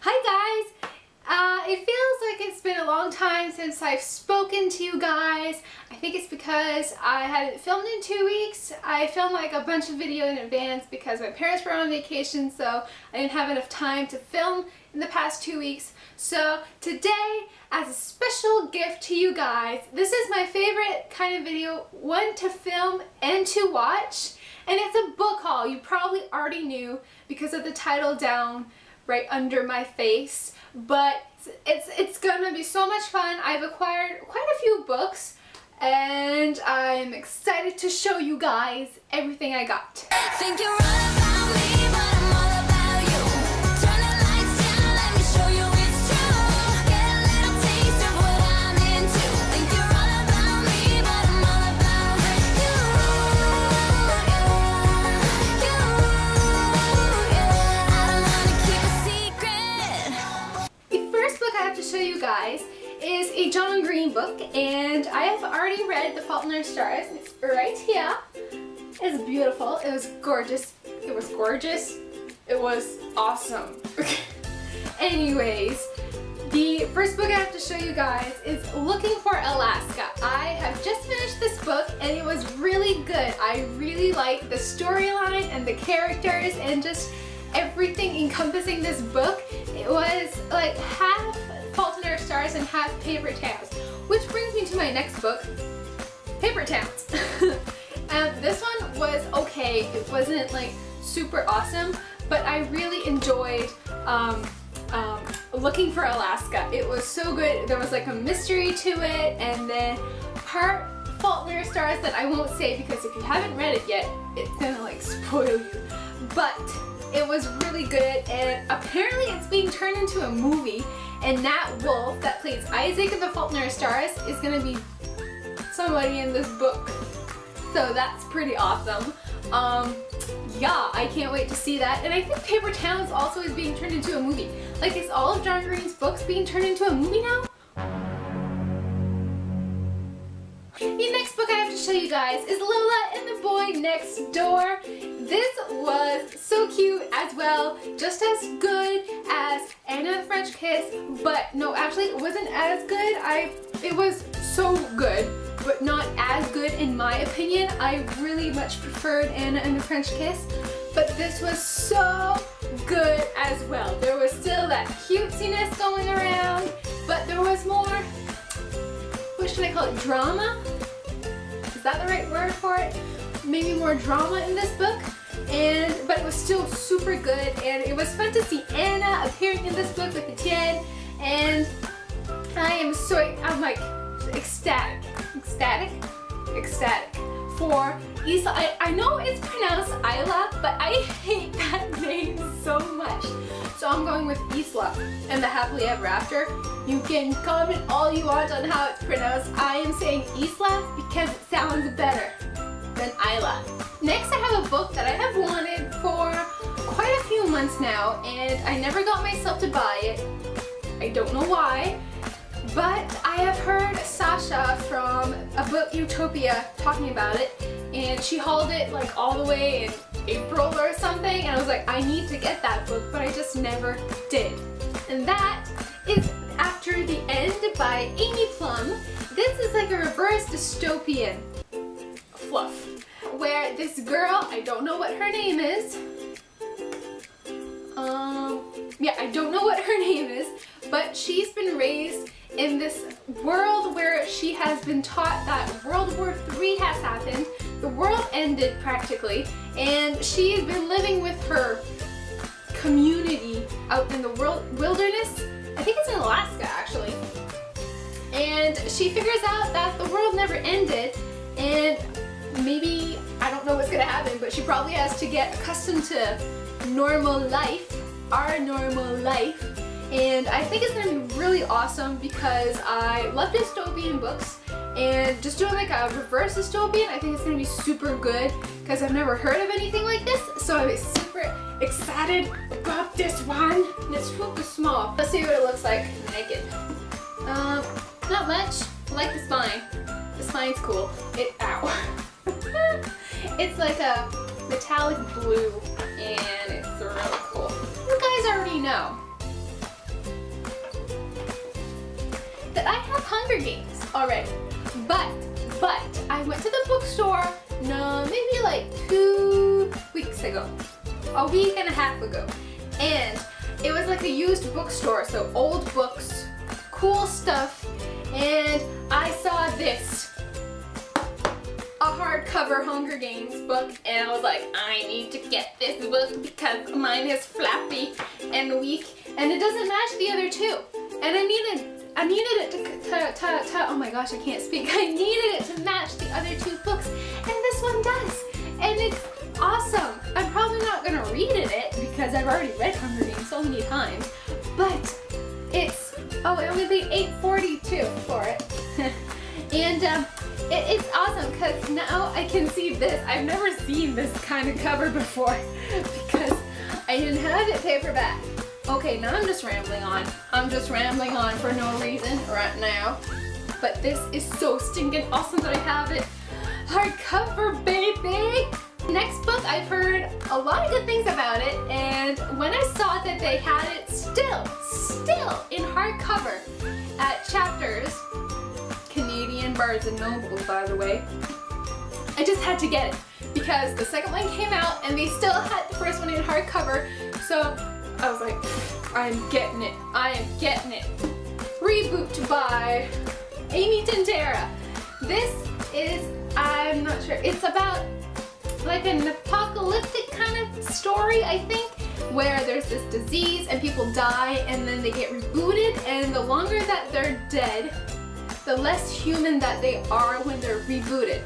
Hi guys! It feels like it's been a long time since I've spoken to you guys. I think it's because I hadn't filmed in 2 weeks. I filmed like a bunch of video in advance because my parents were on vacation, so I didn't have enough time to film in the past 2 weeks. So today, as a special gift to you guys, this is my favorite kind of video, one to film and to watch. And it's a book haul. You probably already knew because of the title down right under my face, but it's gonna be so much fun. I've acquired quite a few books and I'm excited to show you guys everything I got. Think you're all about me, but I'm all about you. Turn the lights down, let me show you it's true. Get a little taste of what I'm into. Think you're all about me, but I'm all about you. I don't wanna keep a secret. The first book I have to show you guys is a John Green book, and I have already read The Fault in Our Stars. It's right here. It's beautiful. It was gorgeous. It was gorgeous. It was awesome. Anyways, the first book I have to show you guys is Looking for Alaska. I have just finished this book and it was really good. I really liked the storyline and the characters and just everything encompassing this book. It was like half Fault in Our Stars and half Paper Towns, which brings me to my next book, Paper Towns. This one was okay. It wasn't like super awesome, but I really enjoyed Looking for Alaska. It was so good. There was like a mystery to it, and then part Fault in Our Stars that I won't say because if you haven't read it yet, it's gonna like spoil you. But it was really good, and apparently it's being turned into a movie, and Nat Wolff, that plays Isaac in The Fault in Our Stars, is gonna be somebody in this book. So that's pretty awesome. Yeah, I can't wait to see that. And I think Paper Towns also is being turned into a movie. Like, is all of John Green's books being turned into a movie now? The next book I have to show you guys is Lola and the Boy Next Door. This was so cute as well, just as good as Anna and the French Kiss, but no, actually it wasn't as good. It was so good, but not as good in my opinion. I really much preferred Anna and the French Kiss, but this was so good as well. There was still that cutesiness going around, but there was more, what should I call it, drama? Is that the right word for it? Maybe more drama in this book, but it was still super good, and it was fun to see Anna appearing in this book with Etienne, and I'm like ecstatic for Isla. I know it's pronounced Isla, but I hate that name so much. So I'm going with Isla and the Happily Ever After. You can comment all you want on how it's pronounced. I am saying Isla because it sounds better than Isla. Next, I have a book that I have wanted for quite a few months now, and I never got myself to buy it. I don't know why. But I have heard Sasha from A Book Utopia talking about it, and she hauled it like all the way in April or something, and I was like, I need to get that book, but I just never did. And that is After the End by Amy Plum. This is like a reverse dystopian fluff, where this girl, I don't know what her name is, yeah, I don't know what her name is, but she's been raised in this world where she has been taught that World War III has happened, the world ended practically, and she's been living with her community out in the wilderness. I think it's in Alaska actually. And she figures out that the world never ended, and maybe, I don't know what's gonna happen, but she probably has to get accustomed to normal life, our normal life. And I think it's going to be really awesome because I love dystopian books, and just doing like a reverse dystopian, I think it's going to be super good because I've never heard of anything like this, so I'm super excited about this one. And it's super small. Let's see what it looks like naked. Not much. I like the spine. The spine's cool. Ow. It's like a metallic blue, and it's really cool. You guys already know. that I have Hunger Games already. But I went to the bookstore, no, maybe like 2 weeks ago, a week and a half ago, and it was like a used bookstore, so old books, cool stuff, and I saw this, a hardcover Hunger Games book, and I was like, I need to get this book because mine is flappy and weak, and it doesn't match the other two, and I needed it to oh my gosh, I can't speak. I needed it to match the other two books, and this one does, and it's awesome. I'm probably not gonna read in it because I've already read Hunger Games so many times, but it's, oh, I only paid $8.42 for it. And it's awesome because now I can see this. I've never seen this kind of cover before because I didn't have it paperback. Okay, now I'm just rambling on. I'm just rambling on for no reason right now. But this is so stinking awesome that I have it hardcover, baby! Next book, I've heard a lot of good things about it, and when I saw that they had it still in hardcover at Chapters, Canadian Barnes & Noble, by the way, I just had to get it because the second one came out and they still had the first one in hardcover, so I was like, I'm getting it. I am getting it. Reboot by Amy Tintera. This is, I'm not sure, it's about like an apocalyptic kind of story, I think, where there's this disease and people die and then they get rebooted, and the longer that they're dead, the less human that they are when they're rebooted.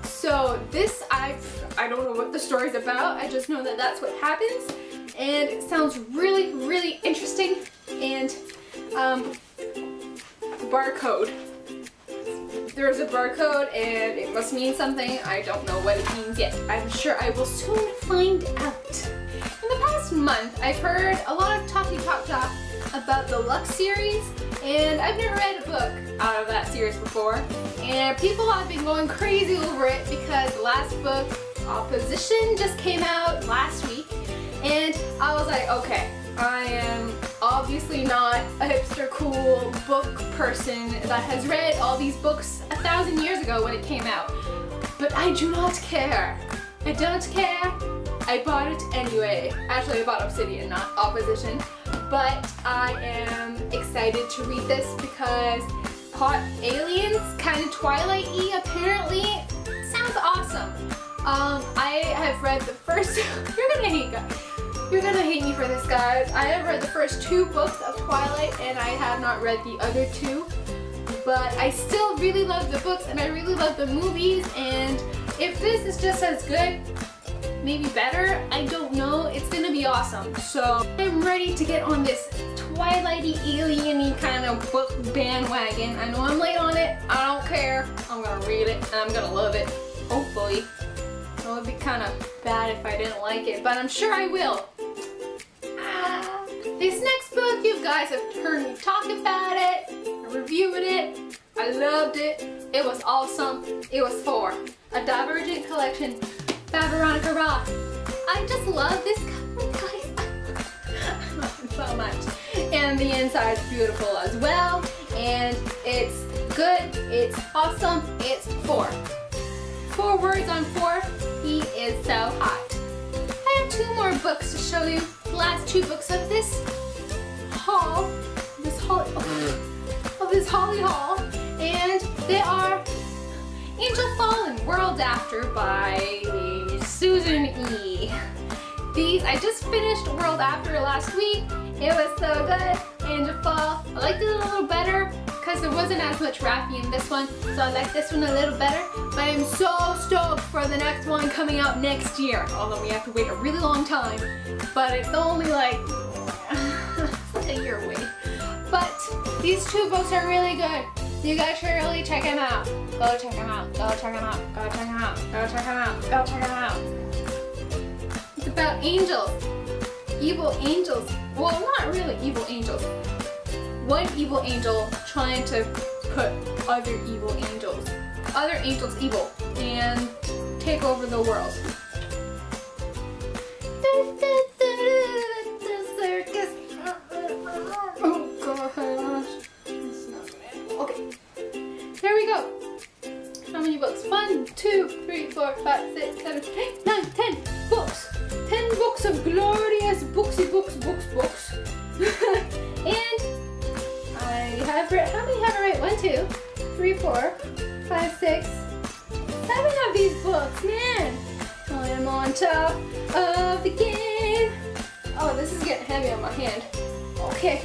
So this, I don't know what the story's about, I just know that that's what happens, and it sounds really, really interesting. And barcode. There's a barcode and it must mean something. I don't know what it means yet. I'm sure I will soon find out. In the past month, I've heard a lot of talk about the Lux series, and I've never read a book out of that series before. And people have been going crazy over it because the last book, Opposition, just came out last week. And I was like, okay, I am obviously not a hipster cool book person that has read all these books 1,000 years ago when it came out. But I do not care. I don't care. I bought it anyway. Actually, I bought Obsidian, not Opposition. But I am excited to read this because hot aliens, kind of Twilight-y apparently, sounds awesome. I have read the first, you're gonna hate me for this, guys. I have read the first 2 books of Twilight and I have not read the other 2. But I still really love the books and I really love the movies, and if this is just as good, maybe better, I don't know, it's gonna be awesome. So I'm ready to get on this Twilight-y, alien-y kind of book bandwagon. I know I'm late on it, I don't care. I'm gonna read it and I'm gonna love it, hopefully. It would be kind of bad if I didn't like it, but I'm sure I will. This next book, you guys have heard me talk about it. I reviewed it. I loved it. It was awesome. It was for A Divergent Collection by Veronica Roth. I just love this cover, guys. I love it so much. And the inside's beautiful as well. And it's good. It's awesome. It's 4. 4 words on 4. He is so hot. I have 2 more books to show you. The last 2 books of this haul. This Holly haul. And they are Angel Fallen, World After by Susan E. These, I just finished World After last week. It was so good. Angel Fall. I liked it a little better because there wasn't as much Raffi in this one, so I like this one a little better. But I'm so stoked for the next one coming out next year, although we have to wait a really long time. But it's only like a year away. But these 2 books are really good. You guys should really check them out. Go check them out. Go check them out. Go check them out. Go check them out. Go check them out. It's about angels. Evil angels. Well, not really evil angels. One evil angel trying to put other angels evil and take over the world. The circus. Oh gosh. It's not gonna end. separate. How many have I right? 1, 2, 3, 4, 5, 6, 7 of these books. Man, I am on top of the game. Oh, this is getting heavy on my hand. Okay.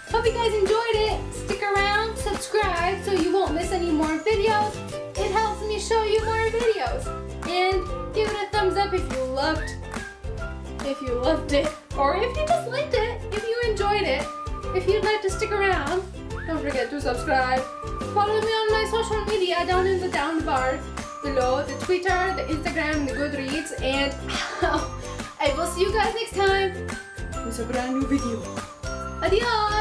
Hope you guys enjoyed it. Stick around, subscribe so you won't miss any more videos. It helps me show you more videos. And give it a thumbs up if you loved it. Or if you just liked it, if you enjoyed it. If you'd like to stick around, don't forget to subscribe. Follow me on my social media down in the down bar below. The Twitter, the Instagram, the Goodreads. And I will see you guys next time with a brand new video. Adios!